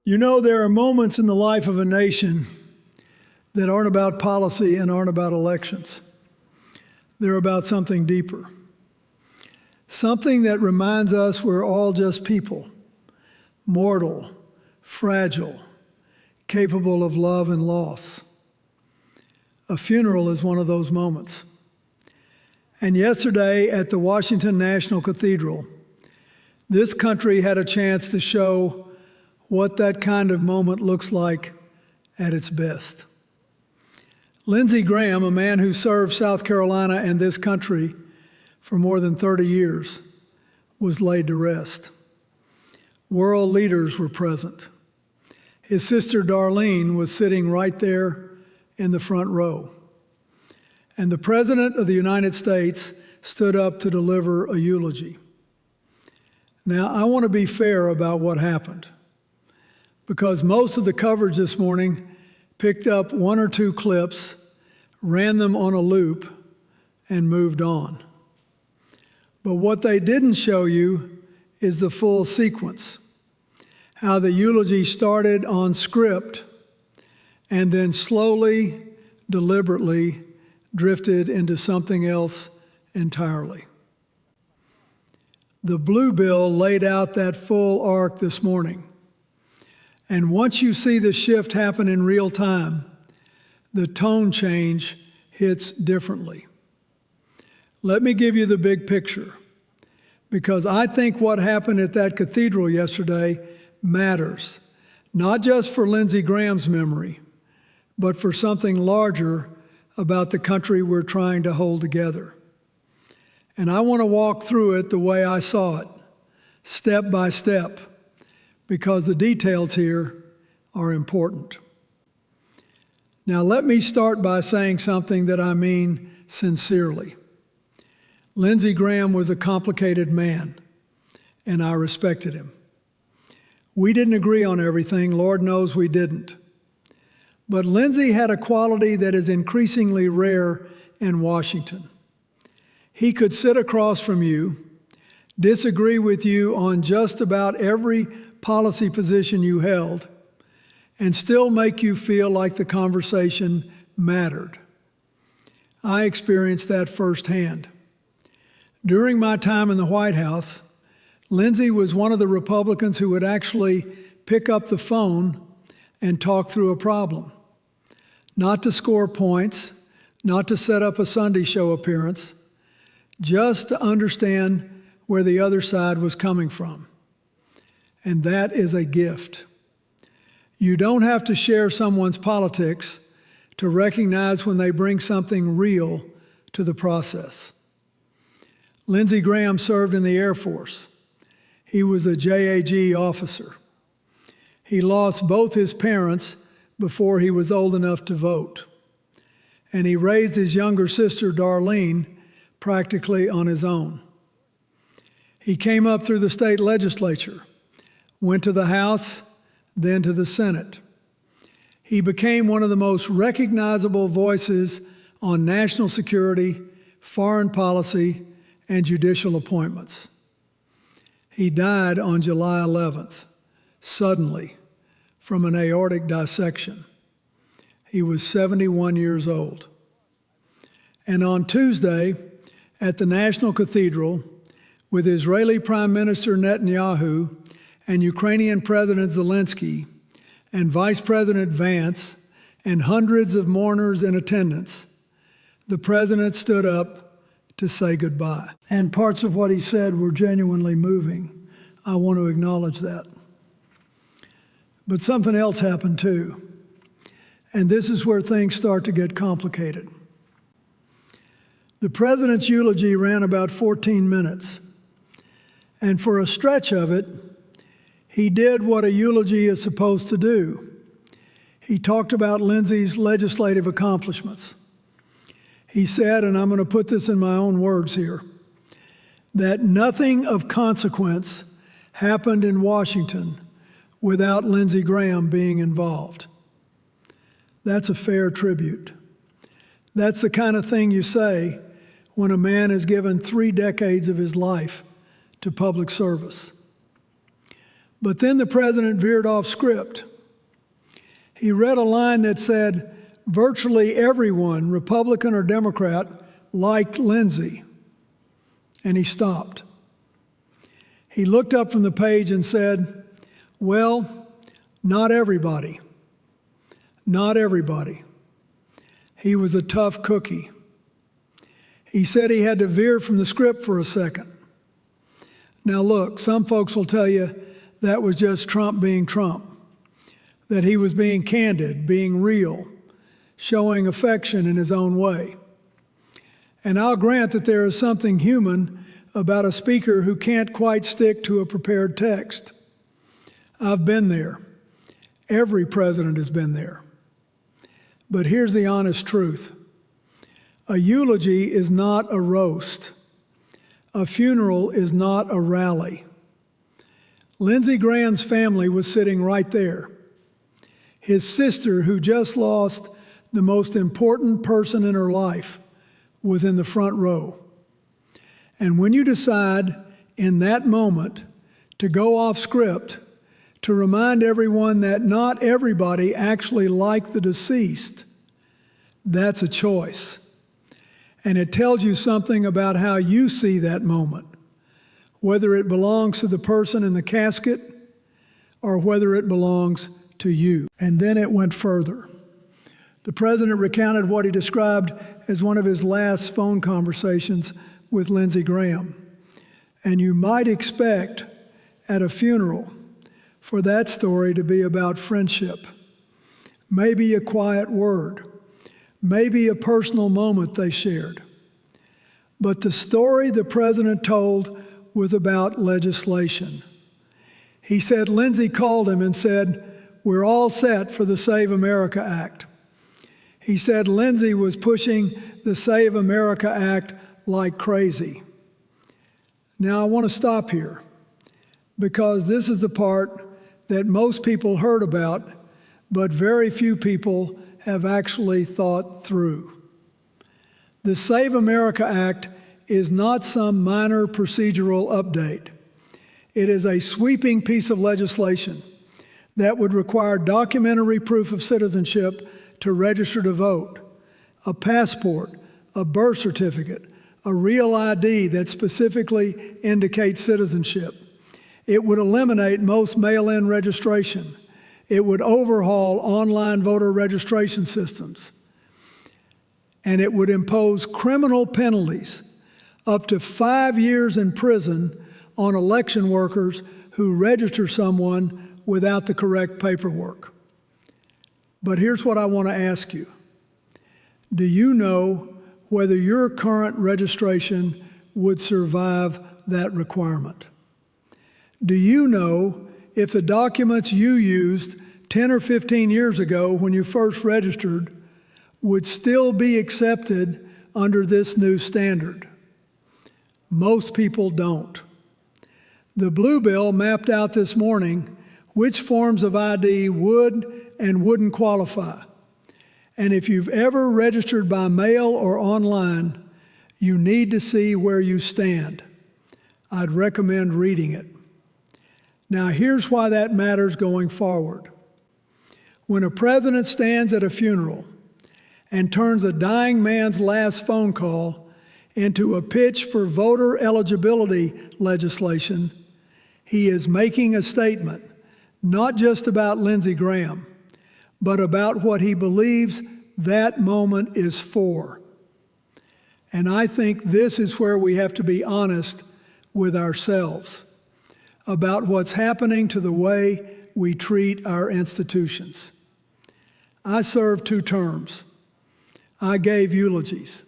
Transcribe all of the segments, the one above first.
You know, there are moments in the life of a nation that aren't about policy and aren't about elections. They're about something deeper. Something that reminds us we're all just people, mortal, fragile, capable of love and loss. A funeral is one of those moments. And yesterday at the Washington National Cathedral, this country had a chance to show what that kind of moment looks like at its best. Lindsey Graham, a man who served South Carolina and this country for more than 30 years, was laid to rest. World leaders were present. His sister Darlene was sitting right there in the front row. And the President of the United States stood up to deliver a eulogy. Now, I want to be fair about what happened, because most of the coverage this morning picked up one or two clips, ran them on a loop, and moved on. But what they didn't show you is the full sequence, how the eulogy started on script and then slowly, deliberately drifted into something else entirely. The Blue Bill laid out that full arc this morning. And once you see the shift happen in real time, the tone change hits differently. Let me give you the big picture, because I think what happened at that cathedral yesterday matters, not just for Lindsey Graham's memory, but for something larger about the country we're trying to hold together. And I want to walk through it the way I saw it, step by step, because the details here are important. Now, let me start by saying something that I mean sincerely. Lindsey Graham was a complicated man, and I respected him. We didn't agree on everything, Lord knows we didn't. But Lindsey had a quality that is increasingly rare in Washington. He could sit across from you, disagree with you on just about every policy position you held, and still make you feel like the conversation mattered. I experienced that firsthand. During my time in the White House, Lindsey was one of the Republicans who would actually pick up the phone and talk through a problem. Not to score points, not to set up a Sunday show appearance, just to understand where the other side was coming from. And that is a gift. You don't have to share someone's politics to recognize when they bring something real to the process. Lindsey Graham served in the Air Force. He was a JAG officer. He lost both his parents before he was old enough to vote. And he raised his younger sister, Darlene, practically on his own. He came up through the state legislature, went to the House, then to the Senate. He became one of the most recognizable voices on national security, foreign policy, and judicial appointments. He died on July 11th, suddenly, from an aortic dissection. He was 71 years old. And on Tuesday, at the National Cathedral, with Israeli Prime Minister Netanyahu and Ukrainian President Zelensky and Vice President Vance and hundreds of mourners in attendance, the president stood up to say goodbye. And parts of what he said were genuinely moving. I want to acknowledge that. But something else happened too. And this is where things start to get complicated. The president's eulogy ran about 14 minutes. And for a stretch of it, he did what a eulogy is supposed to do. He talked about Lindsey's legislative accomplishments. He said, and I'm going to put this in my own words here, that nothing of consequence happened in Washington without Lindsey Graham being involved. That's a fair tribute. That's the kind of thing you say when a man has given 3 decades of his life to public service. But then the president veered off script. He read a line that said, virtually everyone, Republican or Democrat, liked Lindsey. And he stopped. He looked up from the page and said, well, not everybody. Not everybody. He was a tough cookie. He said he had to veer from the script for a second. Now look, some folks will tell you that was just Trump being Trump, that he was being candid, being real, showing affection in his own way. And I'll grant that there is something human about a speaker who can't quite stick to a prepared text. I've been there. Every president has been there. But here's the honest truth. A eulogy is not a roast. A funeral is not a rally. Lindsey Graham's family was sitting right there. His sister, who just lost the most important person in her life, was in the front row. And when you decide in that moment to go off script, to remind everyone that not everybody actually liked the deceased, that's a choice. And it tells you something about how you see that moment, whether it belongs to the person in the casket or whether it belongs to you. And then it went further. The president recounted what he described as one of his last phone conversations with Lindsey Graham. And you might expect at a funeral for that story to be about friendship, maybe a quiet word, maybe a personal moment they shared. But the story the president told was about legislation. He said Lindsey called him and said, we're all set for the Save America Act. He said Lindsey was pushing the Save America Act like crazy. Now I want to stop here because this is the part that most people heard about, but very few people have actually thought through. The Save America Act is not some minor procedural update. It is a sweeping piece of legislation that would require documentary proof of citizenship to register to vote, a passport, a birth certificate, a real ID that specifically indicates citizenship. It would eliminate most mail-in registration. It would overhaul online voter registration systems. And it would impose criminal penalties up to 5 years in prison on election workers who register someone without the correct paperwork. But here's what I want to ask you. Do you know whether your current registration would survive that requirement? Do you know if the documents you used 10 or 15 years ago when you first registered would still be accepted under this new standard? Most people don't. The Blue Bill mapped out this morning which forms of ID would and wouldn't qualify. And if you've ever registered by mail or online, you need to see where you stand. I'd recommend reading it. Now, here's why that matters going forward. When a president stands at a funeral and turns a dying man's last phone call into a pitch for voter eligibility legislation, he is making a statement, not just about Lindsey Graham, but about what he believes that moment is for. And I think this is where we have to be honest with ourselves about what's happening to the way we treat our institutions. I served 2 terms. I gave eulogies.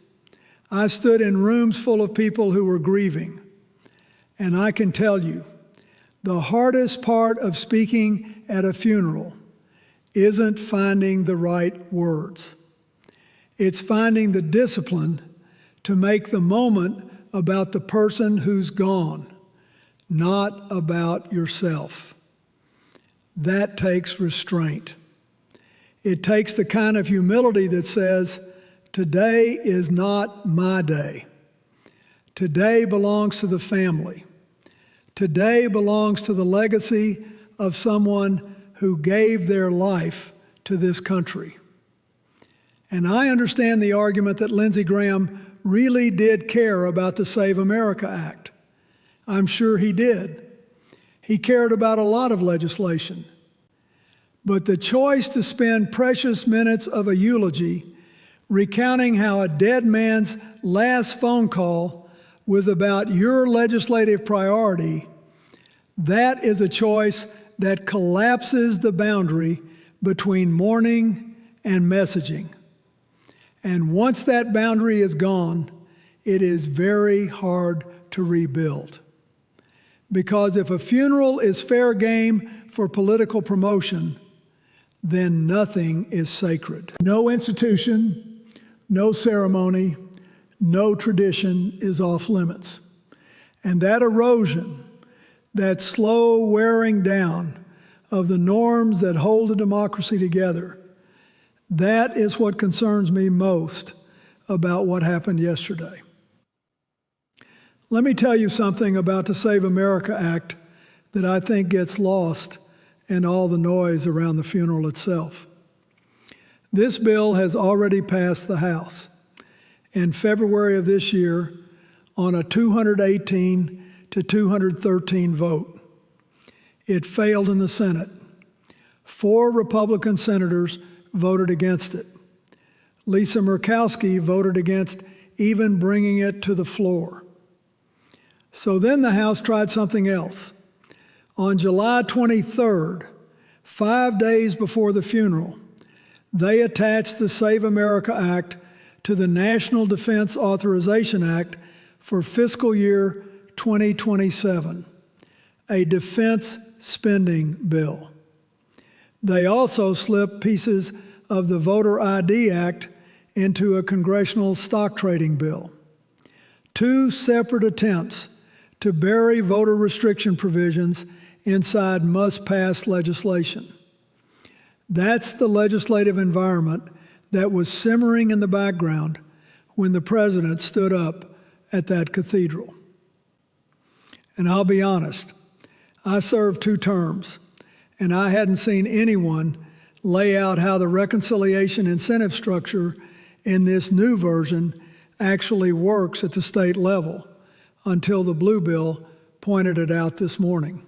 I stood in rooms full of people who were grieving. And I can tell you, the hardest part of speaking at a funeral isn't finding the right words. It's finding the discipline to make the moment about the person who's gone, not about yourself. That takes restraint. It takes the kind of humility that says, today is not my day. Today belongs to the family. Today belongs to the legacy of someone who gave their life to this country. And I understand the argument that Lindsey Graham really did care about the Save America Act. I'm sure he did. He cared about a lot of legislation. But the choice to spend precious minutes of a eulogy recounting how a dead man's last phone call was about your legislative priority, that is a choice that collapses the boundary between mourning and messaging. And once that boundary is gone, it is very hard to rebuild. Because if a funeral is fair game for political promotion, then nothing is sacred. No institution, no ceremony, no tradition is off limits. And that erosion, that slow wearing down of the norms that hold a democracy together, that is what concerns me most about what happened yesterday. Let me tell you something about the Save America Act that I think gets lost in all the noise around the funeral itself. This bill has already passed the House in February of this year on a 218 to 213 vote. It failed in the Senate. 4 Republican senators voted against it. Lisa Murkowski voted against even bringing it to the floor. So then the House tried something else. On July 23rd, 5 days before the funeral, they attached the Save America Act to the National Defense Authorization Act for fiscal year 2027, a defense spending bill. They also slipped pieces of the Voter ID Act into a congressional stock trading bill. 2 separate attempts to bury voter restriction provisions inside must-pass legislation. That's the legislative environment that was simmering in the background when the president stood up at that cathedral. And I'll be honest, I served 2 terms, and I hadn't seen anyone lay out how the reconciliation incentive structure in this new version actually works at the state level until the Blue Bill pointed it out this morning.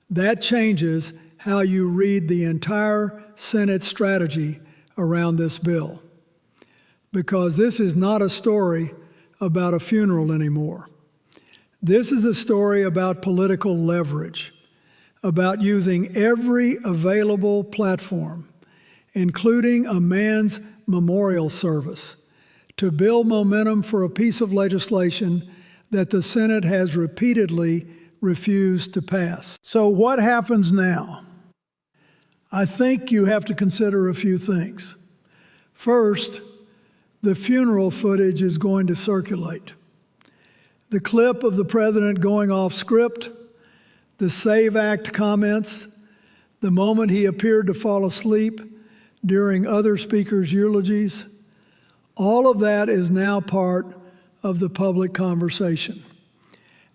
That changes how you read the entire Senate strategy around this bill, because this is not a story about a funeral anymore. This is a story about political leverage, about using every available platform, including a man's memorial service, to build momentum for a piece of legislation that the Senate has repeatedly refused to pass. So what happens now? I think you have to consider a few things. First, the funeral footage is going to circulate. The clip of the president going off script, the SAVE Act comments, the moment he appeared to fall asleep during other speakers' eulogies, all of that is now part of the public conversation.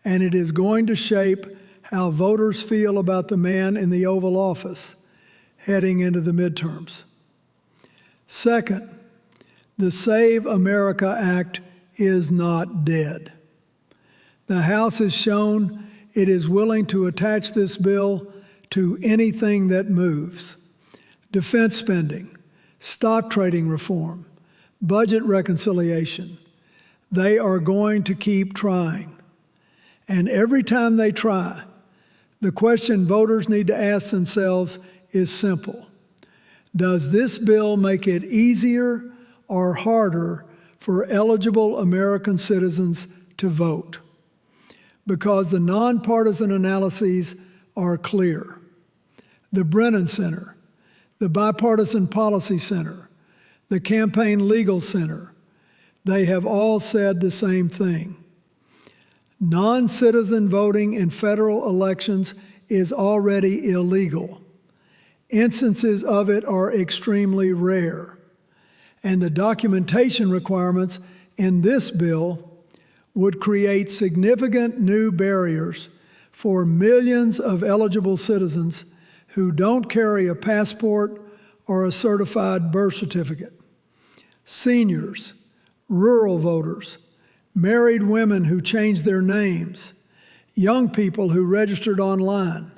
And it is going to shape how voters feel about the man in the Oval Office heading into the midterms. Second, the Save America Act is not dead. The House has shown it is willing to attach this bill to anything that moves: defense spending, stock trading reform, budget reconciliation. They are going to keep trying. And every time they try, the question voters need to ask themselves is simple. Does this bill make it easier or harder for eligible American citizens to vote? Because the nonpartisan analyses are clear. The Brennan Center, the Bipartisan Policy Center, the Campaign Legal Center, they have all said the same thing. Non-citizen voting in federal elections is already illegal. Instances of it are extremely rare. And the documentation requirements in this bill would create significant new barriers for millions of eligible citizens who don't carry a passport or a certified birth certificate. Seniors, rural voters, married women who changed their names, young people who registered online.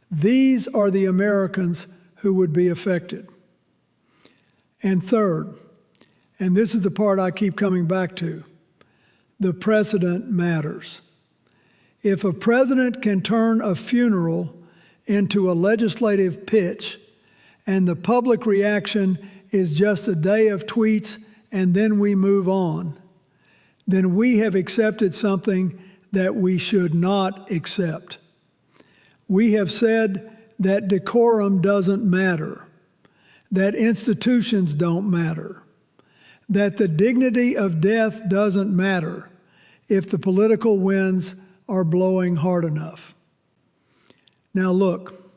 These are the Americans who would be affected. And third, and this is the part I keep coming back to, the precedent matters. If a president can turn a funeral into a legislative pitch and the public reaction is just a day of tweets and then we move on, then we have accepted something that we should not accept. We have said that decorum doesn't matter, that institutions don't matter, that the dignity of death doesn't matter if the political winds are blowing hard enough. Now look,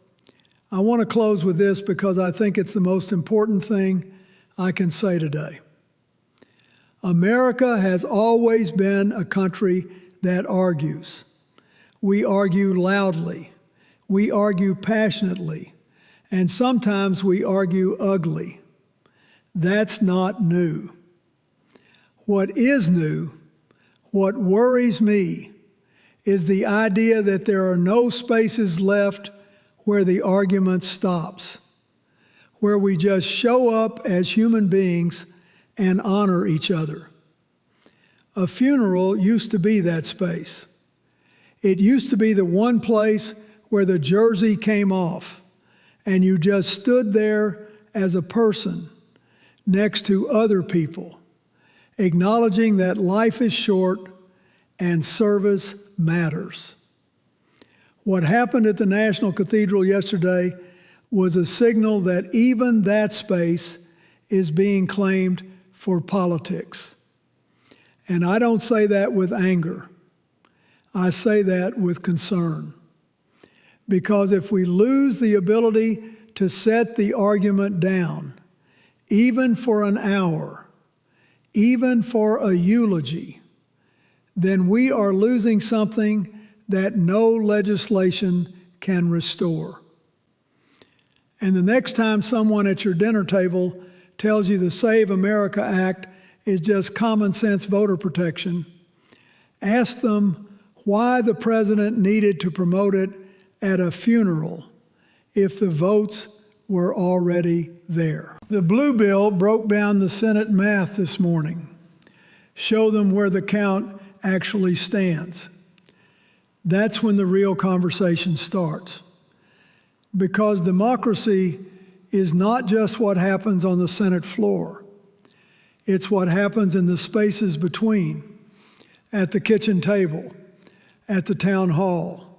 I want to close with this because I think it's the most important thing I can say today. America has always been a country that argues. We argue loudly, we argue passionately, and sometimes we argue ugly. That's not new. What is new, what worries me, is the idea that there are no spaces left where the argument stops, where we just show up as human beings and honor each other. A funeral used to be that space. It used to be the one place where the jersey came off and you just stood there as a person next to other people, acknowledging that life is short and service matters. What happened at the National Cathedral yesterday was a signal that even that space is being claimed for politics. And I don't say that with anger. I say that with concern. Because if we lose the ability to set the argument down, even for an hour, even for a eulogy, then we are losing something that no legislation can restore. And the next time someone at your dinner table tells you the Save America Act is just common sense voter protection, ask them why the president needed to promote it at a funeral if the votes were already there. The Blue Bill broke down the Senate math this morning. Show them where the count actually stands. That's when the real conversation starts. Because democracy is not just what happens on the Senate floor. It's what happens in the spaces between, at the kitchen table, at the town hall,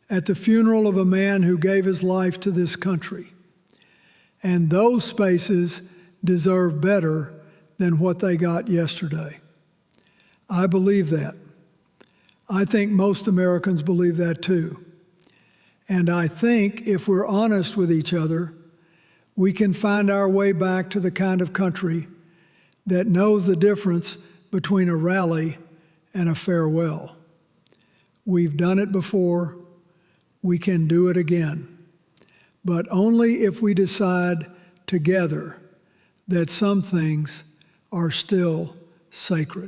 at the funeral of a man who gave his life to this country. And those spaces deserve better than what they got yesterday. I believe that. I think most Americans believe that too. And I think if we're honest with each other, we can find our way back to the kind of country that knows the difference between a rally and a farewell. We've done it before. We can do it again. But only if we decide together that some things are still sacred.